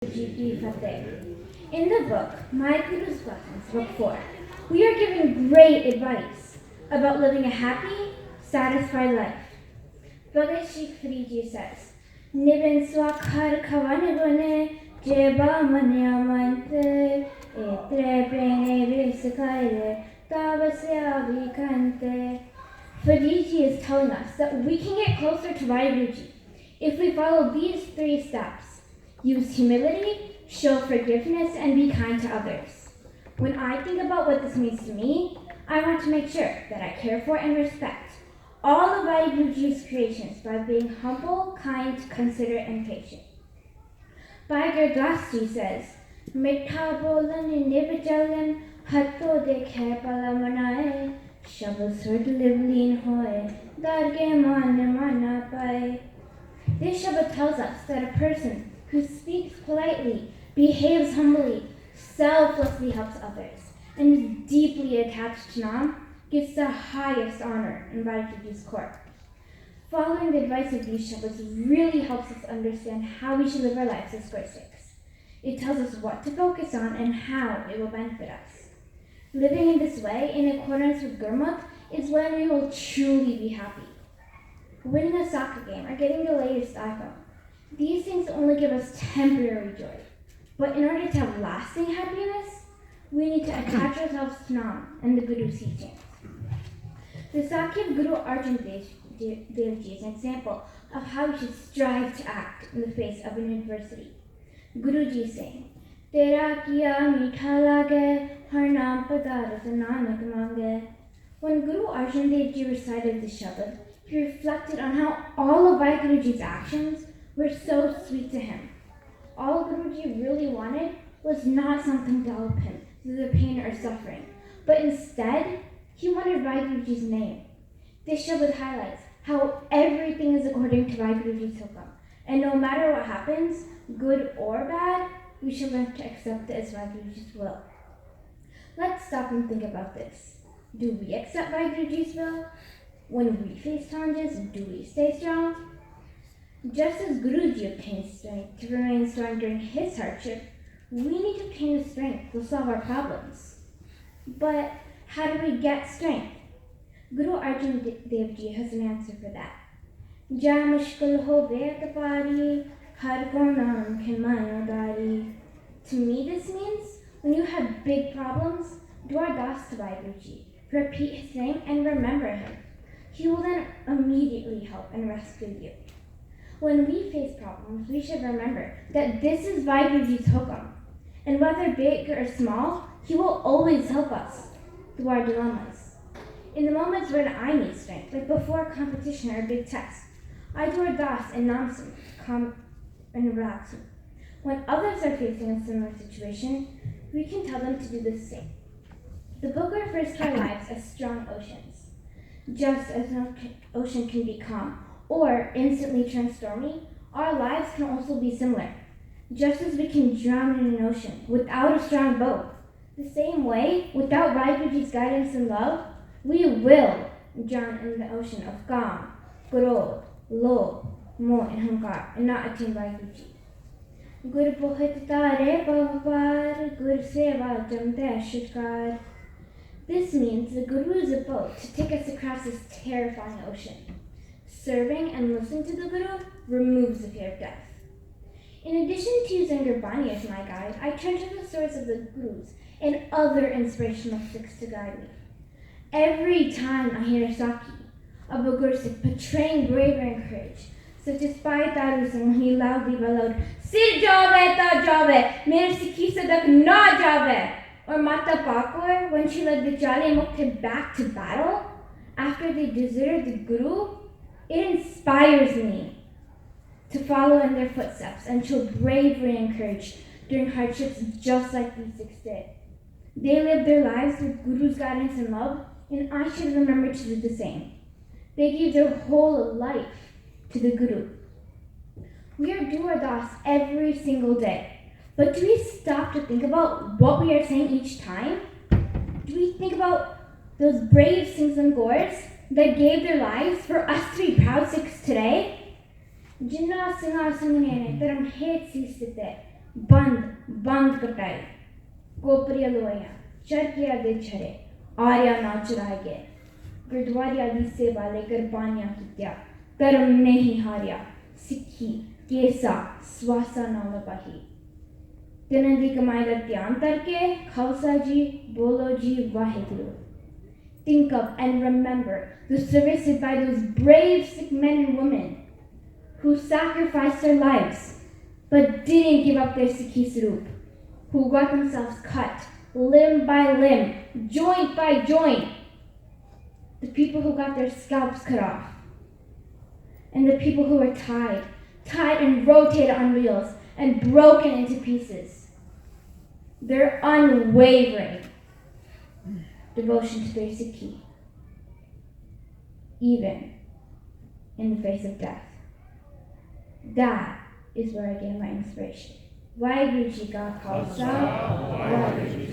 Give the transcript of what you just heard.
In the book, My Guru's Blessings, Book 4, we are given great advice about living a happy, satisfied life. Bhagavad Sikh says, Nibin swakhar kavanibane jeba manyamante etre prene visakaire tavasya vikante. Fadiji is telling us that we can get closer to Vaiguruji if we follow these 3 steps. Use humility, show forgiveness, and be kind to others. When I think about what this means to me, I want to make sure that I care for and respect all of Vaiguruji's creations by being humble, kind, considerate, and patient. Bhai Gurdasji says, Mitha bolan nivajalan hatto dekhe pala manaye shabad sud livleen hoye darge man mana paye. This Shabad tells us that a person who speaks politely, behaves humbly, selflessly helps others, and is deeply attached to Nam, gets the highest honor in Vaiguruji's court. Following the advice of these Shabads really helps us understand how we should live our lives as Sikhs. It tells us what to focus on and how it will benefit us. Living in this way, in accordance with Gurmukh, is when we will truly be happy. Winning a soccer game or getting the latest iPhone, these things only give us temporary joy. But in order to have lasting happiness, we need to attach ourselves to Nam and the Guru's teachings. The Sakya of Guru Arjan Devji is an example of how we should strive to act in the face of an adversity. Guruji is saying, Tera kiya meetha lage, har naam padarat nanak mange. When Guru Arjan Devji recited this Shabad, he reflected on how all of Vaiguruji's actions were so sweet to him. All Guruji really wanted was not something to help him through the pain or suffering, but instead, he wanted Vaiguruji's name. This Shabad highlights how everything is according to Vaiguruji's hukam, and no matter what happens, good or bad, we should learn to accept it as Vaiguruji's will. Let's stop and think about this. Do we accept Vaiguruji's will? When we face challenges, do we stay strong? Just as Guruji obtained strength to remain strong during his hardship, we need to obtain the strength to solve our problems. But how do we get strength? Guru Arjan Devji has an answer for that. Ja mushkil hove tapari, har ko naam khimano. To me, this means when you have big problems, do our das to Vaiguruji, repeat his name, and remember him. He will then immediately help and rescue you. When we face problems, we should remember that this is Vaiguruji's hukam, and whether big or small, he will always help us through our dilemmas. In the moments when I need strength, like before a competition or a big test, I do ardas and namsam to calm and relax me. When others are facing a similar situation, we can tell them to do the same. The book refers to our lives as strong oceans. Just as an ocean can be calm or instantly turn stormy, our lives can also be similar. Just as we can drown in an ocean without a strong boat, the same way, without Vaiguruji's guidance and love, we will drown in the ocean of Kam, Krodh, Lobh, Moh, and Hankar, and not attain Vaiguruji. Gur Bhogat Tare Bhavpar, Gur Seva Jamte Shikar. This means the Guru is a boat to take us across this terrifying ocean. Serving and listening to the Guru removes the fear of death. In addition to using Gurbani as my guide, I turn to the stories of the Gurus and other inspirational Sikhs to guide me. Every time I hear a Saki of a Guru Sikh portraying bravery and courage, such as Bhai Taru Singh when he loudly bellowed, Sir jaave ta jaave, mere Sikhi sadak na jaave, or Mata Pakur when she led the Jali Mukti back to battle after they deserted the Guru, it inspires me to follow in their footsteps and show bravery and courage during hardships just like these Sikhs did. They lived their lives with Guru's guidance and love, and I should remember to do the same. They gave their whole life to the Guru. We are do our das every single day. But do we stop to think about what we are saying each time? Do we think about those brave Singhs and Gors that gave their lives for us to be proud Sikhs today? Jinnah Singha Singhane Taram Het Sistite, मांग कटाई कोपरिया लोया चरकिया दे छरे आर्या ना चुराए गए गुरुद्वारिया दी सेवा लेकर बानिया कित्या कर्म नहीं हारिया सिक्खी केसा स्वासा ना लपाही तिन्हां दी कमाई दा ध्यान करके खालसा जी बोलो जी Waheguru. Think of and remember the services by those brave Sikh men and women who sacrificed their lives but didn't give up their Sikhi Swaroop, who got themselves cut limb by limb, joint by joint, the people who got their scalps cut off, and the people who were tied and rotated on wheels and broken into pieces. Their unwavering devotion to their Sikhi, even in the face of death. That is where I get my inspiration. Waheguru Ji Ka Khalsa, Waheguru Ji